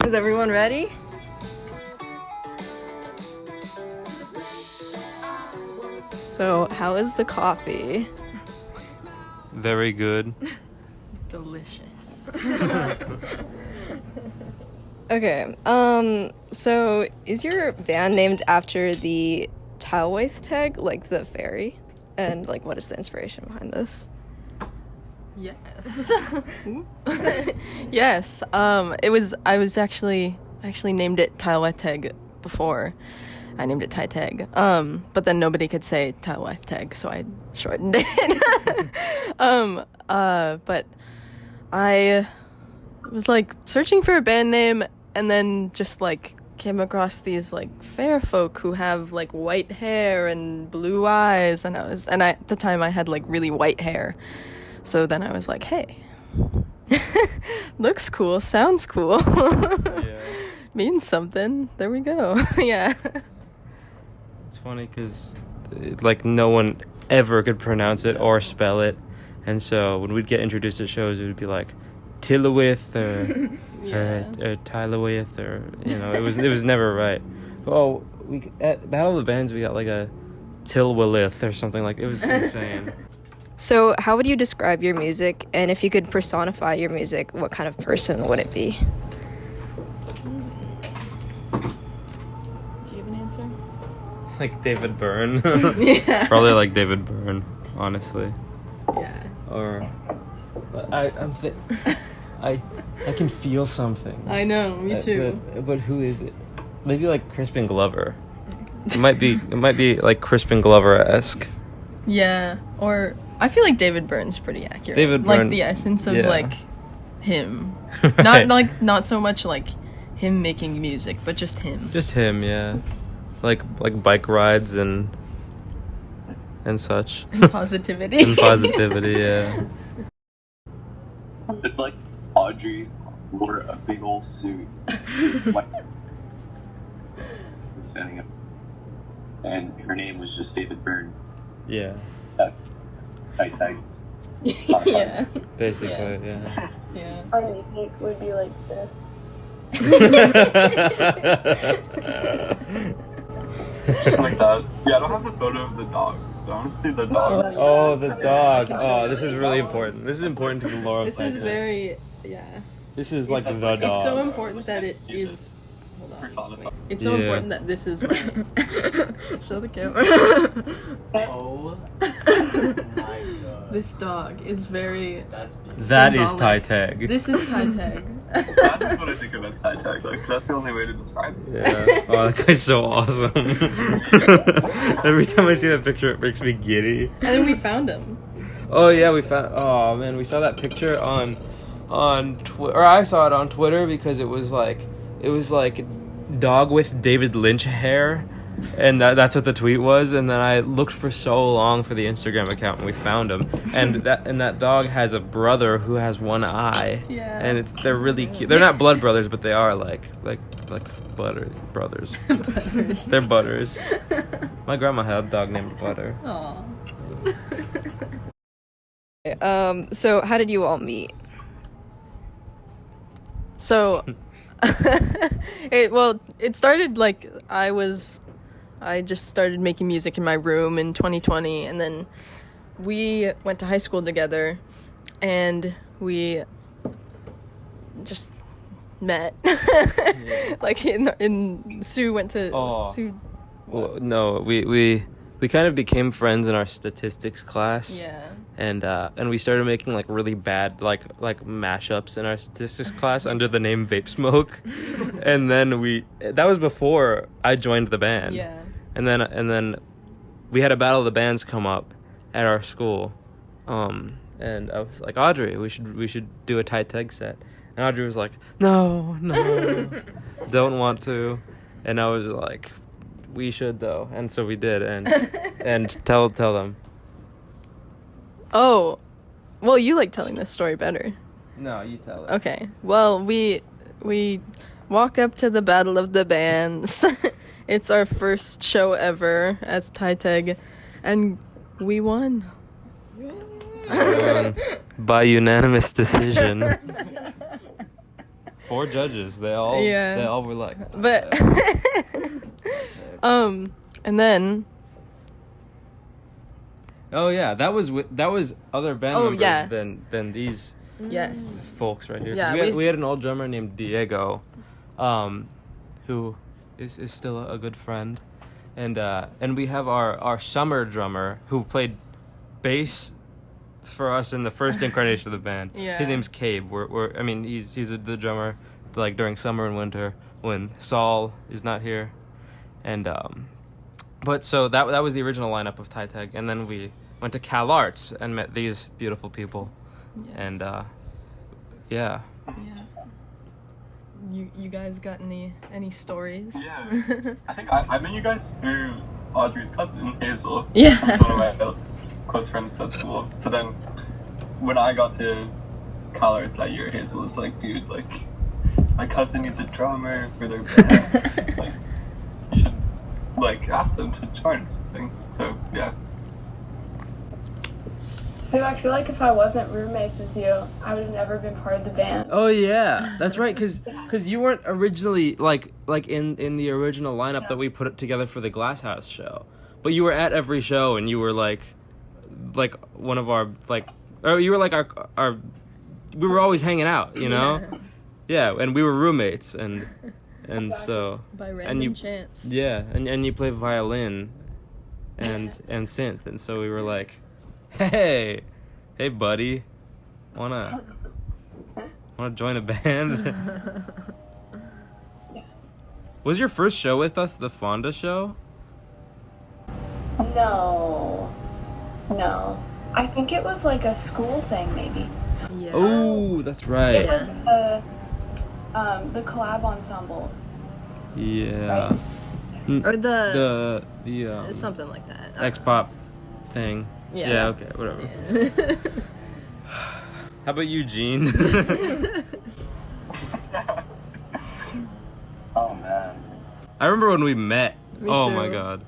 Is everyone ready? So, how is the coffee? Very good. Delicious. Okay, so is your band named after the Ty Teg, like the fairy? And like what is the inspiration behind this? Yes. Yes. I was actually named it Ty Teg before. I named it Ty Teg. But then nobody could say Ty Teg, so I shortened it. But I was like searching for a band name and then just like came across these like fair folk who have like white hair and blue eyes, and at the time I had like really white hair. So then I was like, hey, looks cool, sounds cool. Yeah. Means something. There we go. Yeah. It's funny because like no one ever could pronounce it or spell it, and so when we'd get introduced to shows, it would be like Tillowith or or Tylowith, or it was never right. Oh, we at Battle of the Bands we got like a Tilwillith or something, like it was insane. So, how would you describe your music? And if you could personify your music, what kind of person would it be? Do you have an answer? Like David Byrne. Yeah. Probably like David Byrne, honestly. Yeah. Or I can feel something. I know, me too. But who is it? Maybe like Crispin Glover. It might be like Crispin Glover-esque. Yeah, or I feel like David Byrne's pretty accurate. David like Byrne, the essence of yeah. like him. Right. Not so much like him making music, but just him. Just him, yeah. Like bike rides and such. And positivity. And positivity, yeah. It's like Audrey wore a big old suit, like was standing up, and her name was just David Byrne. Yeah. Ty Teg. Yeah. Basically, yeah. Yeah. Our music would be like this. Like that. Yeah, I don't have the photo of the dog. But honestly, the dog. Oh, the dog. Oh, this is really important. This is important to the lore of This Ty is Teg. very, yeah. This is like It's- the dog. It's so important that it is. Hold on. Personified. It's so Yeah. important that this is my. Show the camera. Oh my god. This dog is very. That is symbolic. Ty Teg. This is Ty Teg. That is what I think of as Ty Teg. Like, that's the only way to describe it. Yeah. Oh, that guy's so awesome. Every time I see that picture, it makes me giddy. And then we found him. Oh yeah, we found. Oh man, we saw that picture on Twitter. Or I saw it on Twitter because it was like dog with David Lynch hair, and that's what the tweet was. And then I looked for so long for the Instagram account, and we found him. And that dog has a brother who has one eye. Yeah. And they're really cute. They're not blood brothers, but they are like butter brothers. Butters. They're Butters. My grandma had a dog named Butter. Aw. So how did you all meet? So, it started like I just started making music in my room in 2020, and then we went to high school together, and we just met. Like in Sue went to Oh. Sue. Well, no, we kind of became friends in our statistics class. Yeah. And we started making like really bad like mashups in our statistics class under the name Vape Smoke. And then that was before I joined the band. Yeah. And then we had a Battle of the Bands come up at our school. And I was like, Audrey, we should do a Ty Teg set. And Audrey was like, no, don't want to. And I was like, we should though. And so we did. And tell them. Oh, well, you like telling this story better. No, you tell it. Okay. Well, we walk up to the Battle of the Bands. It's our first show ever as Ty Teg, and we won. By unanimous decision. 4 judges. They all were like, But and then oh yeah, that was other band Oh, members yeah. than these yes. folks right here. 'Cause Yeah, we had an old drummer named Diego, who is still a good friend, and we have our summer drummer who played bass for us in the first incarnation of the band. Yeah. His name's Cabe. He's the drummer like during summer and winter when Saul is not here, and but so that was the original lineup of Ty Teg, and then we went to Cal Arts and met these beautiful people, Yes. and Yeah. You guys got any stories? Yeah. I think I met you guys through Audrey's cousin, Hazel. Yeah. That's one of my close friends at school. But then when I got to Cal Arts that year, Hazel was like, dude, like, my cousin needs a drummer for their band. Like, you should, like, ask them to join or something. So, yeah. So I feel like if I wasn't roommates with you, I would have never been part of the band. oh yeah, that's right, because you weren't originally like in the original lineup that we put together for the Glass House show, but you were at every show and you were like one of our or you were like our we were always hanging out, you know. Yeah, and we were roommates, and so By random you, chance. yeah, and you play violin and synth, and so we were like, hey buddy, wanna join a band? Was your first show with us the Fonda show? No. I think it was like a school thing, maybe. Yeah. Oh, that's It right. was the collab ensemble. Yeah. Right. Or the Something something like that. X-pop thing. Yeah. Okay, whatever. How about you, Gene? Oh, man. I remember when we met. Me Oh too. my god.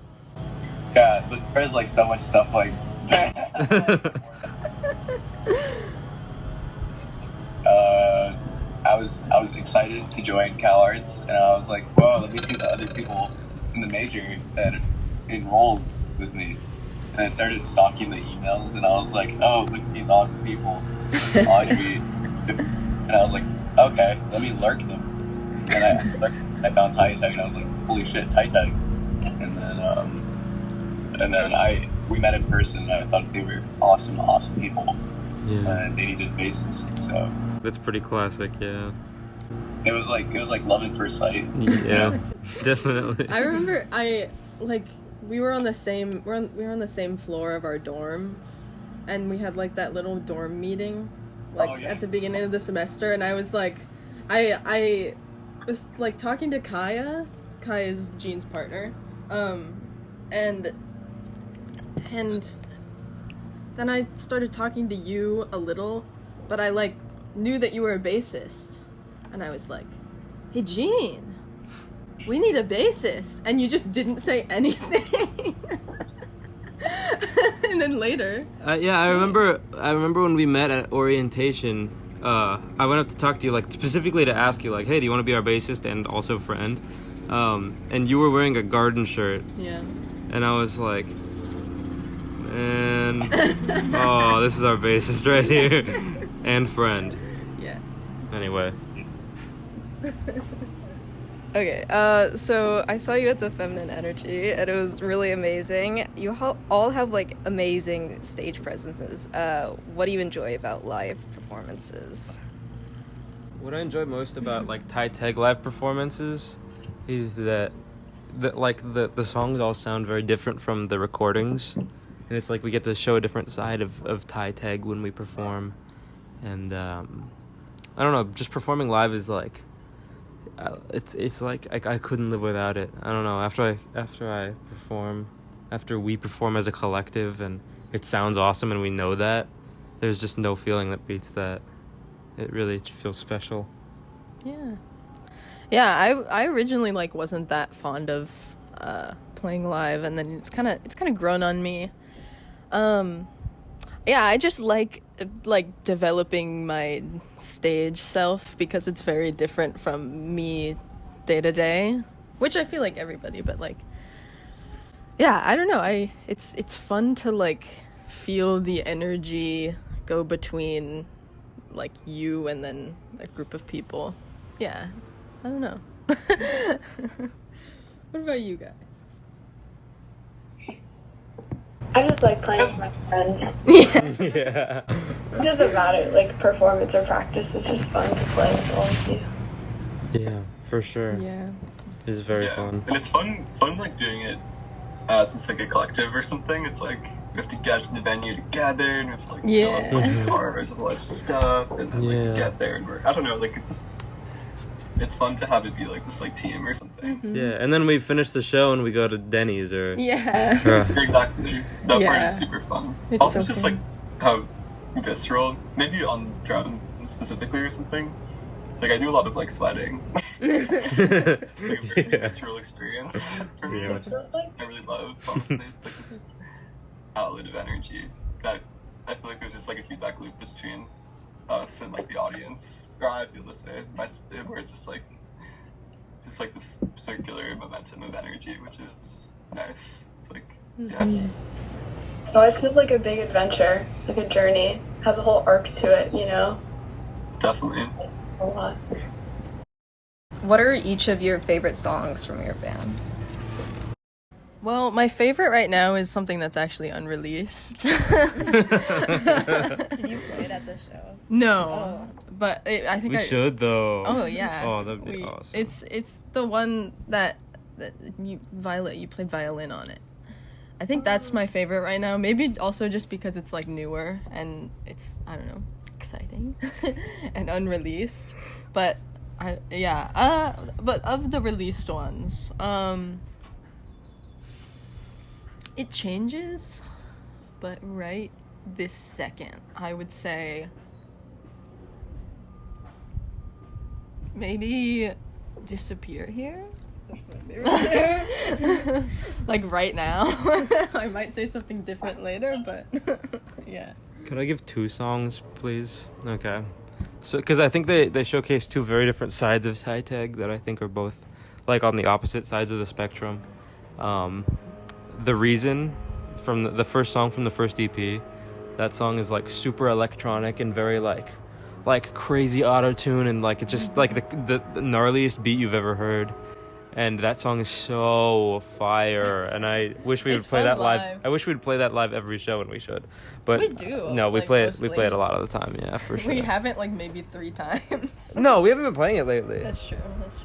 God, but there's like so much stuff like I was excited to join Cal Arts, and I was like, whoa, let me see the other people in the major that enrolled with me. And I started stalking the emails, and I was like, oh, look at these awesome people, Audrey. And I was like, okay, let me lurk them. And I found Ty Teg, and I was like, holy shit, Ty Teg. And then we met in person, and I thought they were awesome people. Yeah. And they needed a bassist, so That's pretty classic, yeah. it was like love at first sight. Yeah. Definitely. I remember we were on the same we were on the same floor of our dorm, and we had like that little dorm meeting at the beginning of the semester, and I was like I was like talking to Kaya. Kaya is Jean's partner. And then I started talking to you a little, but I like knew that you were a bassist, and I was like, "Hey, Jean, we need a bassist," and you just didn't say anything. And then later, Yeah, I remember when we met at orientation. I went up to talk to you, like specifically to ask you, like, "Hey, do you want to be our bassist and also friend?" And you were wearing a garden shirt, yeah. and I was like, "Man, oh, this is our bassist right here and friend." Yes. Anyway, Okay, so I saw you at the Feminine Energy, and it was really amazing. You all have, like, amazing stage presences. What do you enjoy about live performances? what I enjoy most about like Ty Teg live performances is that the songs all sound very different from the recordings, and it's like we get to show a different side of Ty Teg when we perform, and I don't know, just performing live is like it's like I couldn't live without it. I don't know, after we perform as a collective and it sounds awesome and we know that, there's just no feeling that beats that. It really feels special. Yeah, I originally like wasn't that fond of playing live, and then it's kind of grown on me. Yeah, I just like like developing my stage self because it's very different from me day to day, which I feel like everybody, but like, yeah, I don't know. It's fun to like feel the energy go between like you and then a group of people. Yeah, I don't know. What about you guys? I just like playing with my friends. Yeah. It doesn't matter, like performance or practice. It's just fun to play with all of you. Yeah, for sure. Yeah. It's very Yeah, fun. and it's fun like doing it as just like a collective or something. It's like we have to get to the venue together and we have to like fill up a bunch of cars with a lot of stuff and then Yeah. like get there and I don't know, like it's fun to have it be like this like team or something. Yeah, and then we finish the show and we go to Denny's or Yeah. Exactly. That part Yeah. is super fun. It's Also so just fun. like how visceral, maybe on drum specifically or something. It's like I do a lot of like sweating. Like a very visceral experience for me, Yeah. which is I really love, honestly. It's like this outlet of energy that I feel like there's just like a feedback loop between us and like the audience. Or I feel this way, where it's just like this circular momentum of energy, which is nice. It's like, yeah. It always feels like a big adventure, like a journey. Has a whole arc to it, you know? Definitely. A lot. What are each of your favorite songs from your band? Well, my favorite right now is something that's actually unreleased. Did you play it at the show? No, but I think We should though. Oh yeah. Oh, that'd be awesome. It's the one that you played violin on it. I think that's my favorite right now. Maybe also just because it's like newer and it's, I don't know, exciting and unreleased. But but of the released ones, it changes, but right this second, I would say maybe Disappear Here. That's my favorite. Like right now. I might say something different later, but yeah. Could I give 2 songs, please? Okay. So, because I think they showcase 2 very different sides of Ty Teg that I think are both, like, on the opposite sides of the spectrum. The Reason, from the first song from the first EP, that song is, like, super electronic and very, like crazy auto-tune and, like, it's just, like, the gnarliest beat you've ever heard. And that song is so fire, and I wish we would It's play fun that live. live. I wish we'd play that live every show, and we should. But We do, no, we like, play it. mostly. We play it a lot of the time. Yeah, for sure. We haven't like maybe 3 times. No, we haven't been playing it lately. That's true.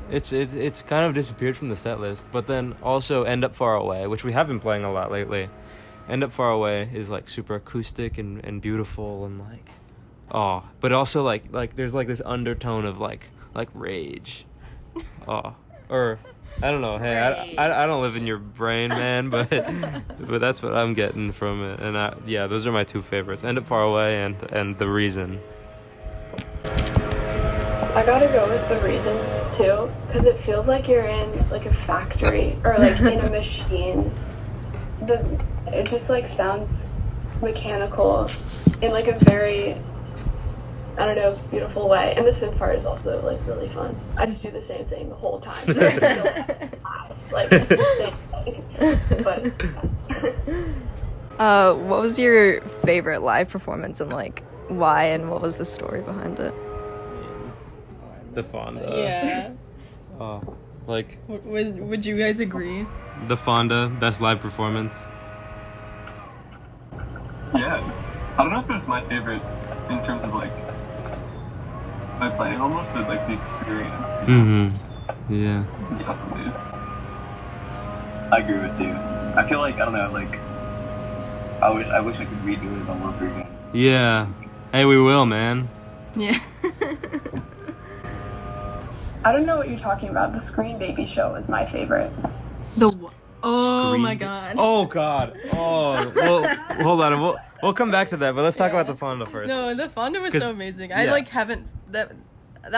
It's kind of disappeared from the set list. But then also End Up Far Away, which we have been playing a lot lately. End Up Far Away is like super acoustic and beautiful and like, oh, but also like there's like this undertone of like rage, oh, or I don't know. Hey, I don't live in your brain, man, but that's what I'm getting from it. And yeah, those are my 2 favorites: End Up Far Away and The Reason. I gotta go with The Reason too, because it feels like you're in like a factory or like in a machine. It just like sounds mechanical in like a very, I don't know, beautiful way. And the synth part is also like really fun. I just do the same thing the whole time. Like it's the same thing. But What was your favorite live performance and like why, and what was the story behind it? The Fonda. Yeah. Oh, like Would you guys agree? the Fonda best live performance. Yeah. I don't know if it's my favorite in terms of like playing almost, but like the experience. Mm-hmm. Yeah. It's definitely. I agree with you. I feel like, I don't know, like, I wish I could redo it all over again. Yeah. Hey, we will, man. Yeah. I don't know what you're talking about. The Screen Baby show is my favorite. Oh my Screamed. god. Oh god. Oh. Well, hold on. We'll come back to that, but let's talk about the Fonda first. No, the Fonda was so amazing. I yeah. like haven't that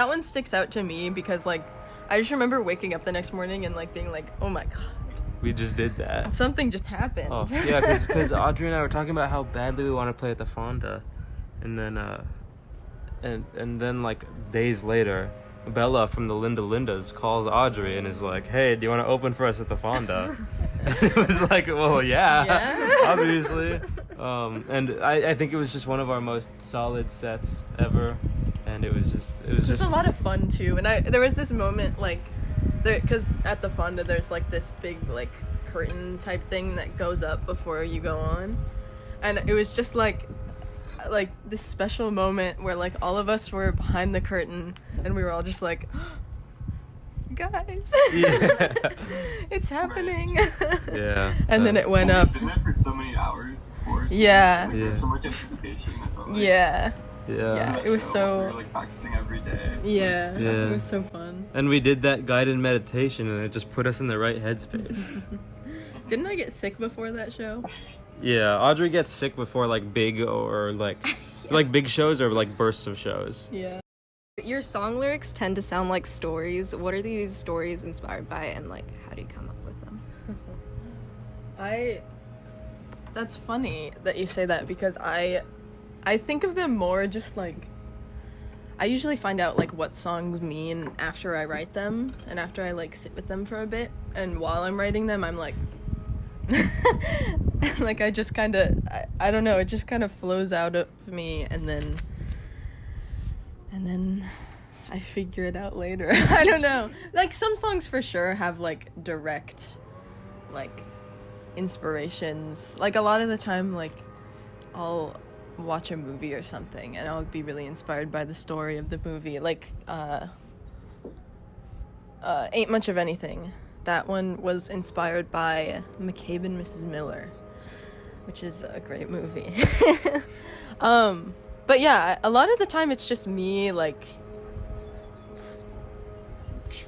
one sticks out to me because like I just remember waking up the next morning and like being like, oh my god, We just did that. something just happened. Oh, yeah, because Audrey and I were talking about how badly we want to play at the Fonda. and then and then like days later, Bella from the Linda Lindas calls Audrey and is like, "Hey, do you want to open for us at the Fonda?" And it was like, "Well, yeah. Obviously." And I think it was just one of our most solid sets ever, and it was just a lot of fun too. And there was this moment like, because at the Fonda there's like this big like curtain type thing that goes up before you go on, and it was just like this special moment where like all of us were behind the curtain and we were all just like, guys, yeah. it's happening. Yeah. And then it went up. We've been there for so many hours before. Yeah. Like, there's so much anticipation. I felt like. Yeah. Yeah. It was so. We were like practicing every day. Yeah. Yeah. It was so fun. And we did that guided meditation, and it just put us in the right headspace. Didn't I get sick before that show? Yeah, Audrey gets sick before like big or like big shows or like bursts of shows. Yeah. Your song lyrics tend to sound like stories. What are these stories inspired by, and like how do you come up with them? That's funny that you say that, because I think of them more just like, I usually find out like what songs mean after I write them and after I like sit with them for a bit, and while I'm writing them I'm like like I just kind of I don't know, it just kind of flows out of me, and then I figure it out later. I don't know, like some songs for sure have like direct like inspirations. Like a lot of the time, like I'll watch a movie or something and I'll be really inspired by the story of the movie, like Ain't Much of Anything. That one was inspired by McCabe and Mrs. Miller, which is a great movie. But yeah, a lot of the time it's just me like just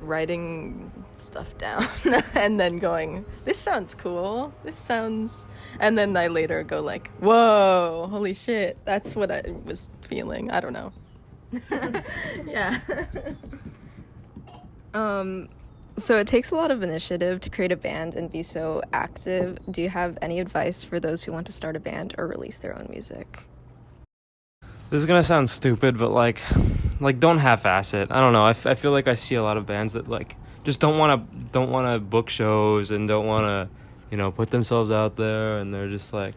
writing stuff down and then going, this sounds cool, and then I later go like, whoa, holy shit, that's what I was feeling. I don't know. Yeah. So it takes a lot of initiative to create a band and be so active. Do you have any advice for those who want to start a band or release their own music? This is gonna sound stupid, but like don't half-ass it. I don't know. I feel like I see a lot of bands that like just don't wanna book shows and don't wanna, put themselves out there, and they're just like,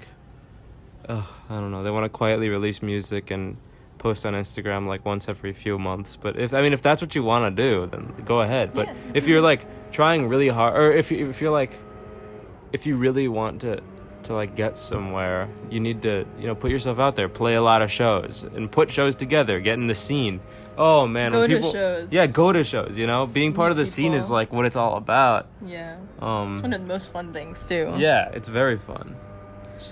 I don't know. They want to quietly release music and post on Instagram like once every few months. But if that's what you want to do, then go ahead. But if you're like trying really hard, or if you really want to like get somewhere, you need to put yourself out there, play a lot of shows, and put shows together, get in the scene. Oh man, go to shows. Yeah, go to shows. Being part of the scene is like what it's all about. Yeah. It's one of the most fun things too. Yeah, it's very fun.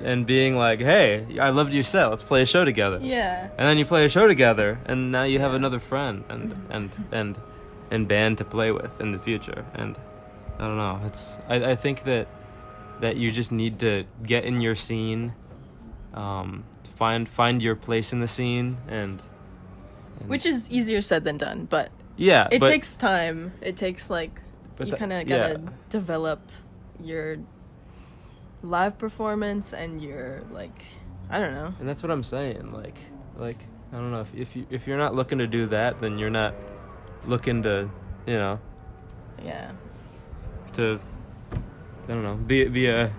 And being like, hey, I loved your set, let's play a show together. Yeah. And then you play a show together, and now you have another friend and band to play with in the future. And I don't know, I think that you just need to get in your scene, find your place in the scene, and which is easier said than done, but yeah, it takes time. It takes like, you kind of gotta develop your live performance and your like, I don't know. And that's what I'm saying. Like I don't know, if you're not looking to do that, then you're not looking to Yeah. to, I don't know, be a,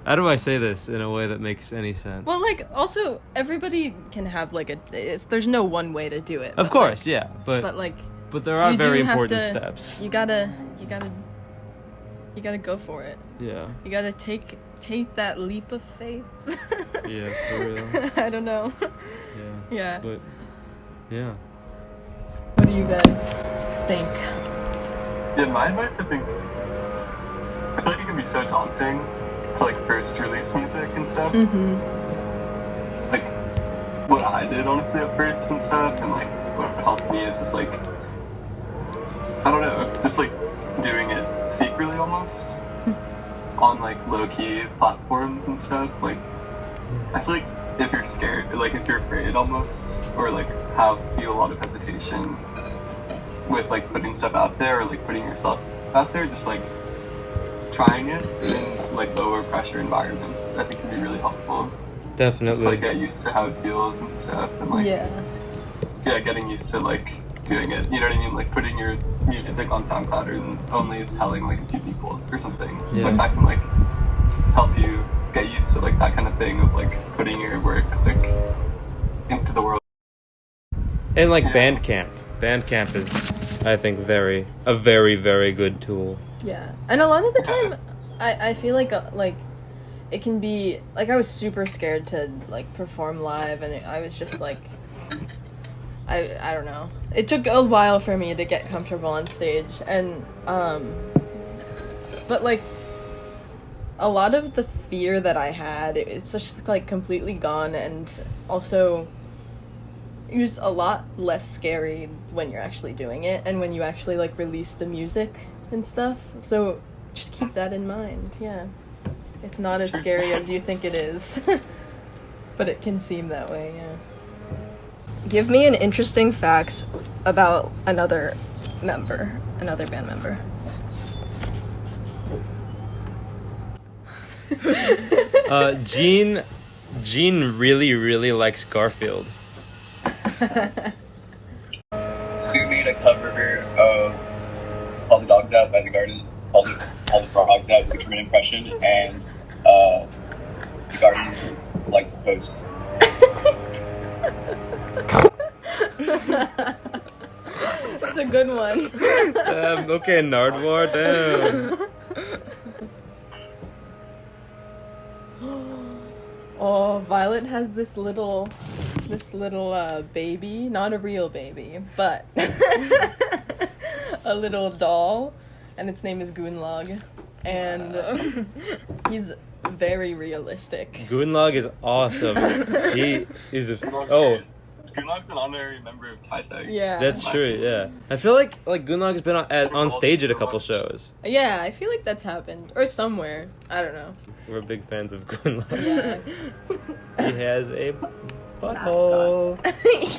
how do I say this in a way that makes any sense? Well, like, also everybody can have like there's no one way to do it. Of course, yeah, but there are very important steps. You gotta go for it. Yeah. You gotta take that leap of faith. Yeah, for real. I don't know. Yeah. Yeah. But yeah. What do you guys think? Yeah, my advice, I think, I feel like it can be so daunting to like first release music and stuff. Mm-hmm. Like what I did honestly at first and stuff, and like what helped me is just like, I don't know, just like doing it secretly almost on like low-key platforms and stuff. Like I feel like if you're scared, like if you're afraid almost, or like feel a lot of hesitation with like putting stuff out there or like putting yourself out there, just like trying it in like lower pressure environments, I think can be really helpful. Definitely. like get used to how it feels and stuff, and like Yeah. Getting used to like doing it. You know what I mean? Like putting your music on SoundCloud and only telling like a few people or something. Yeah. Like that can like help you get used to like that kind of thing of like putting your work like into the world. And like Yeah. Bandcamp is, I think, a very, very good tool. Yeah, and a lot of the time, I feel like it can be like I was super scared to like perform live, and I was just like, I don't know. It took a while for me to get comfortable on stage, and but like a lot of the fear that I had, it's just like completely gone, and also it was a lot less scary when you're actually doing it and when you actually like release the music and stuff. So just keep that in mind. Yeah, it's not as scary as you think it is, but it can seem that way. Yeah. Give me an interesting fact about another band member. Gene really, really likes Garfield. Sue made a cover of All the Dogs Out by The Garden, All the Frogs Out with a German impression, and The Garden liked the post. That's a good one. Okay, Nardwar, damn. Oh, Violet has this little baby, not a real baby, but a little doll, and its name is Goonlog, and he's very realistic. Goonlog is awesome. He is Goonlog's an honorary member of Ty Teg. Yeah. That's true, yeah. I feel like Goonlog has been on stage at a couple shows. Yeah, I feel like that's happened. Or somewhere. I don't know. We're big fans of Goonlog. Yeah. He has a butthole.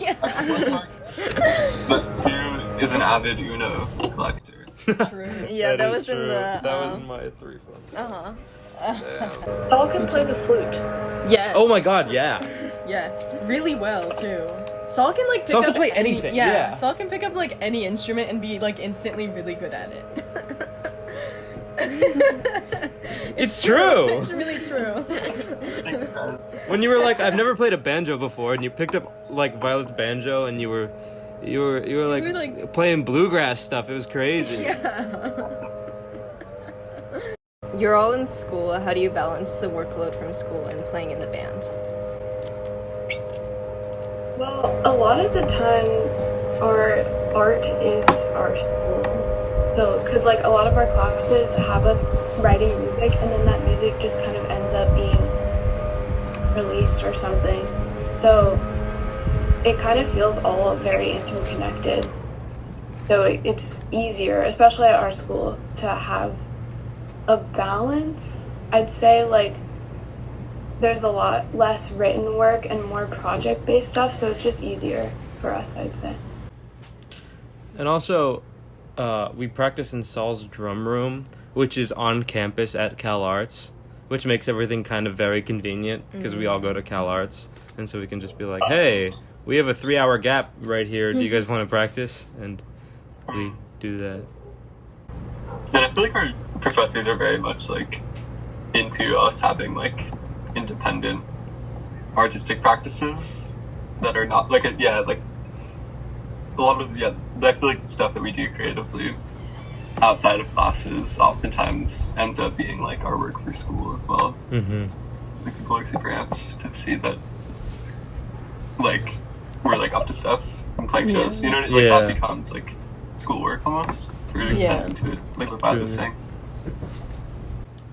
Yeah. But Stu is an avid Uno collector. True. Yeah, that is was in true. the. That was in my 3 fun. Uh-huh. Saul can play the flute. Yes. Oh my god, yeah. Yes. Really well, too. Saul can like pick Saul up can play any- anything, Yeah. yeah. Saul can pick up like any instrument and be like instantly really good at it. It's true. It's really true. When you were like, I've never played a banjo before, and you picked up like Violet's banjo, and you were like playing bluegrass stuff. It was crazy. You're all in school. How do you balance the workload from school and playing in the band? Well, a lot of the time, our art is our school. So, because like a lot of our classes have us writing music, and then that music just kind of ends up being released or something. So, it kind of feels all very interconnected. So it's easier, especially at our school, to have a balance. I'd say like there's a lot less written work and more project-based stuff, so it's just easier for us, I'd say. And also, we practice in Saul's drum room, which is on campus at Cal Arts, which makes everything kind of very convenient because we all go to Cal Arts, and so we can just be like, hey, we have a 3-hour gap right here. Do you guys want to practice? And we do that. And I feel like our professors are very much like into us having like independent artistic practices that are not like like a lot of I feel like the stuff that we do creatively outside of classes oftentimes ends up being like our work for school as well. Mm-hmm. Like people are super amped to see that like we're like up to stuff and playing shows. You know, like Yeah. that becomes like schoolwork almost. We're extending to it, like what Bob was saying.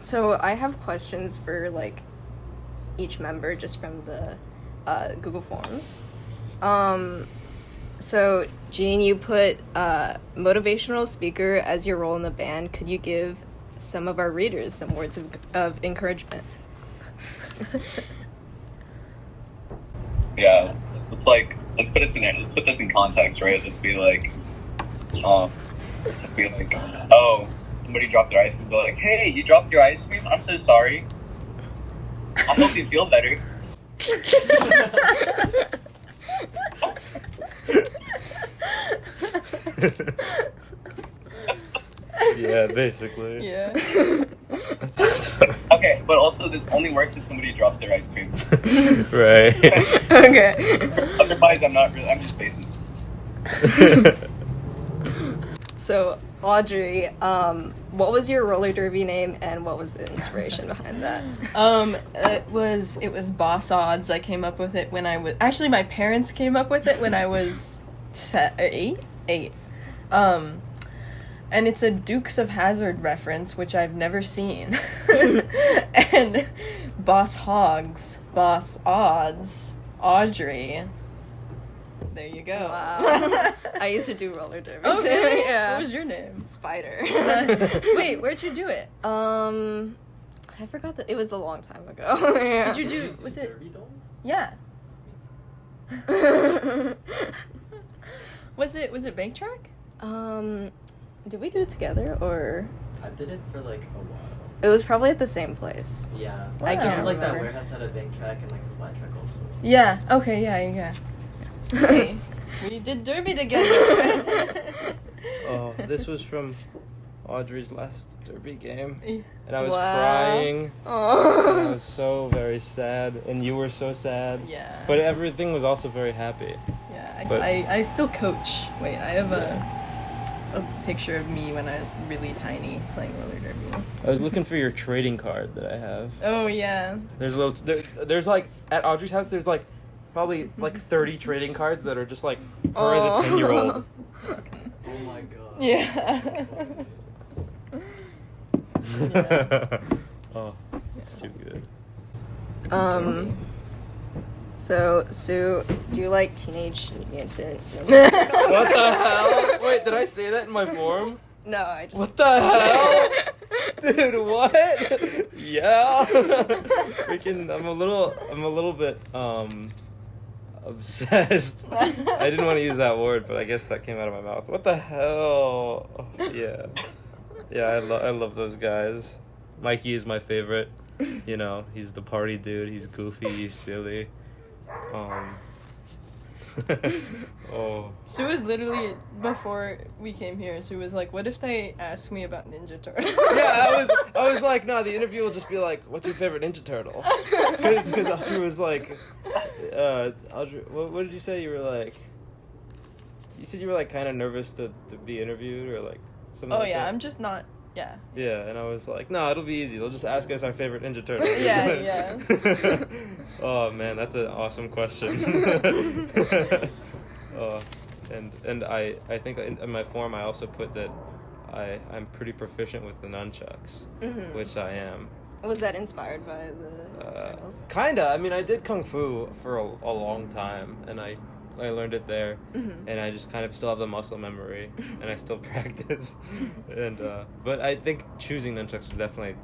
So I have questions for like each member just from the Google Forms. So Jean, you put motivational speaker as your role in the band. Could you give some of our readers some words of encouragement? Yeah, let's put this in context, right? Let's be like, oh, somebody dropped their ice cream. Be like, hey, you dropped your ice cream? I'm so sorry. I hope you feel better. Yeah, basically. Yeah. Okay, but also this only works if somebody drops their ice cream. Right. Okay. Otherwise, I'm just basis. So, Audrey, what was your roller derby name, and what was the inspiration behind that? It was Boss Odds. I came up with it when I was actually my parents came up with it when I was eight. And it's a Dukes of Hazzard reference, which I've never seen. And Boss Hogs, Boss Odds, Audrey. There you go. Wow. I used to do roller derby. Oh, too. really? Yeah. What was your name? Spider. Nice. Wait, where'd you do it? I forgot that it was a long time ago. Yeah. Did you do? Was it? Yeah. Was it Bank Track? Did we do it together, or I did it for like a while. it was probably at the same place? Yeah. I Wow. can't It was like that remember. warehouse had a bank track and like a flat track also. Yeah. Okay. Yeah. Hey, we did derby together. Oh, this was from Audrey's last derby game, Yeah. and I was Wow. crying. And I Oh. was so very sad, and you were so sad. Yeah. But everything was also very happy. Yeah, But- I still coach. Wait, I have a picture of me when I was really tiny playing roller derby. I was looking for your trading card that I have. Oh yeah. There's a little. There's like at Audrey's house. There's like probably like 30 trading cards that are just like her as a Aw. 10-year-old. Oh my god. Yeah. Oh, it's too good. So, Sue, do you like Teenage Mutant? What the hell? Wait, did I say that in my form? No, I just. What the hell? Dude, what? Yeah. Freaking, I'm a little bit, obsessed. I didn't want to use that word, but I guess that came out of my mouth. What the hell? Oh, yeah. Yeah, I love those guys. Mikey is my favorite. You know, he's the party dude. He's goofy. He's silly. Oh. Sue was literally before we came here. Sue was like, "What if they ask me about Ninja Turtles?" Yeah, I was like, no, the interview will just be like, what's your favorite Ninja Turtle? Because Audrey was like, Audrey, what did you say? You were like, you said you were like kind of nervous to be interviewed or like something Oh like yeah, that. I'm just not. Yeah. Yeah, and I was like, no, it'll be easy. They'll just ask us our favorite Ninja Turtle. Yeah. Oh man, that's an awesome question. And I think in my form I also put that I'm pretty proficient with the nunchucks, which I am. Was that inspired by the Turtles? Kinda. I mean, I did kung fu for a long time, and I learned it there, and I just kind of still have the muscle memory, and I still practice. And but I think choosing nunchucks was definitely,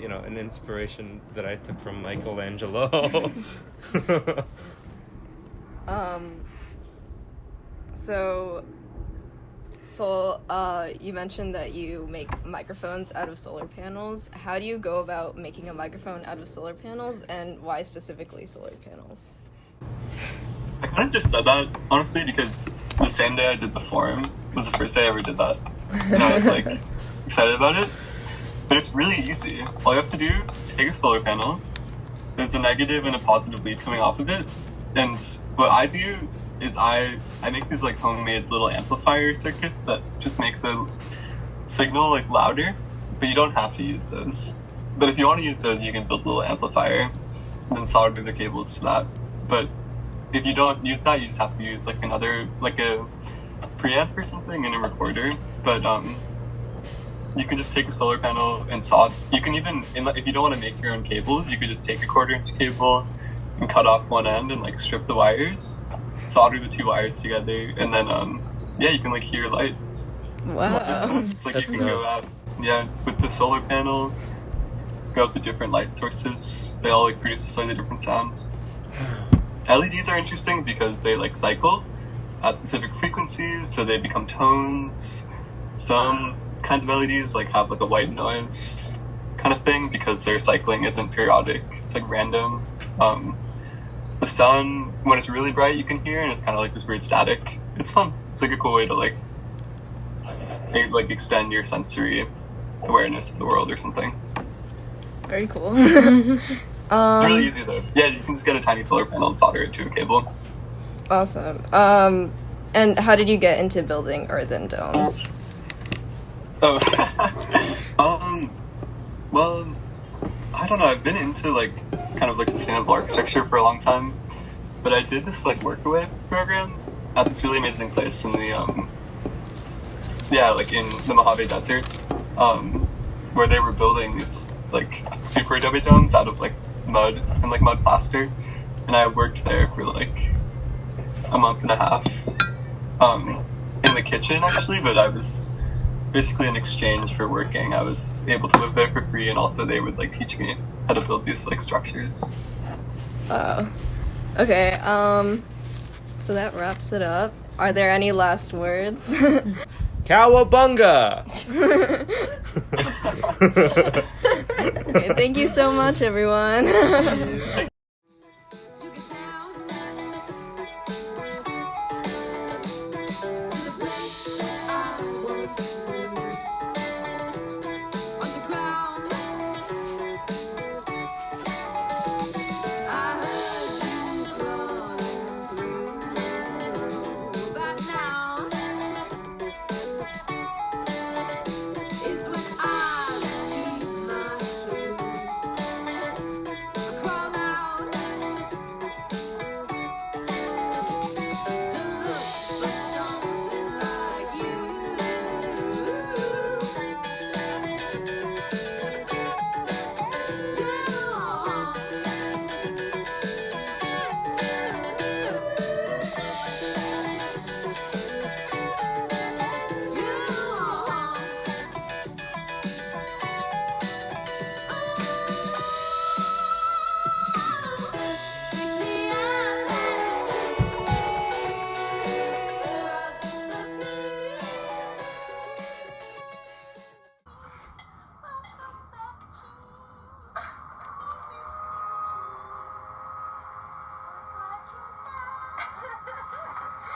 an inspiration that I took from Michelangelo. So you mentioned that you make microphones out of solar panels. How do you go about making a microphone out of solar panels, and why specifically solar panels? I kind of just said that, honestly, because the same day I did the forum was the first day I ever did that. And I was, excited about it. But it's really easy. All you have to do is take a solar panel. There's a negative and a positive lead coming off of it. And what I do is I make these, homemade little amplifier circuits that just make the signal, louder. But you don't have to use those. But if you want to use those, you can build a little amplifier and then solder the cables to that. But if you don't use that, you just have to use a preamp or something and a recorder. But you can just take a solar panel and solder. You can even, if you don't want to make your own cables, you could just take a 1/4-inch cable and cut off one end and strip the wires, solder the two wires together, and then you can hear light. Wow. It's you That's can go nuts. out, with the solar panel, go out to different light sources. They all produce a slightly different sound. LEDs are interesting because they cycle at specific frequencies, so they become tones. Some kinds of LEDs have a white noise kind of thing because their cycling isn't periodic. It's random. the sun, when it's really bright, you can hear, and it's kind of like this weird static. It's fun. It's like a cool way to like extend your sensory awareness of the world or something. Very cool. It's really easy though. Yeah, you can just get a tiny solar panel and solder it to a cable. Awesome. And how did you get into building earthen domes? Oh, well, I don't know. I've been into like kind of like sustainable architecture for a long time, but I did this like workaway program at this really amazing place in the like in the Mojave Desert, where they were building these like super adobe domes out of like mud and like mud plaster, and I worked there for like a month and a half, in the kitchen actually, but I was basically in exchange for working, I was able to live there for free, and also they would like teach me how to build these like structures. Okay, so that wraps it up. Are there any last words? Cowabunga! Okay, thank you so much, everyone.